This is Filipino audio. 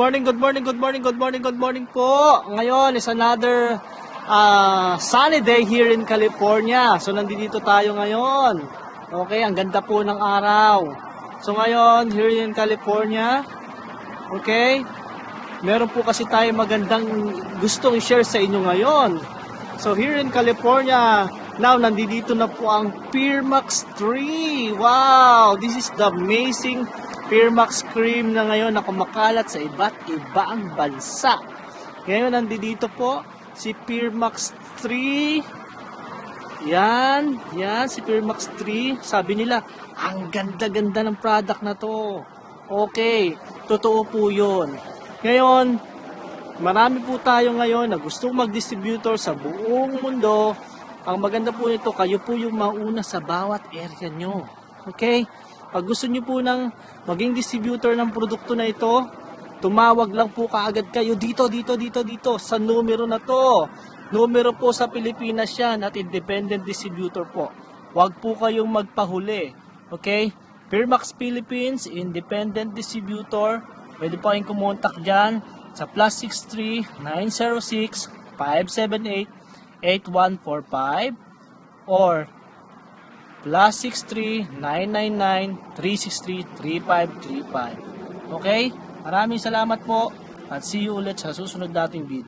Morning, good morning, good morning, good morning, good morning po. Ngayon is another sunny day here in California. So nandito tayo ngayon. Okay, ang ganda po ng araw. So ngayon, here in California, okay, meron po kasi tayo magandang gustong i-share sa inyo ngayon. So here in California, now nandito na po ang Pear Max 3. Wow, this is the amazing Pear Max cream na ngayon na kumakalat sa iba't ibang bansa. Ngayon nandito po si Pear Max 3. Yan si Pear Max 3. Sabi nila, ang ganda-ganda ng product na to. Okay, totoo po yun. Ngayon, marami po tayo ngayon na gustong mag-distributor sa buong mundo. Ang maganda po nito, kayo po yung mauna sa bawat area nyo. Okay? Pag gusto nyo po ng maging distributor ng produkto na ito, tumawag lang po kaagad kayo dito sa numero na to. Numero po sa Pilipinas yan at independent distributor po. Huwag po kayong magpahuli. Okay? Pear Max Philippines, independent distributor. Pwede po kayong kumontak dyan sa +63-906-578-8145 or +63-999-363-3535. Okay? Maraming salamat po at see you ulit sa susunod nating video.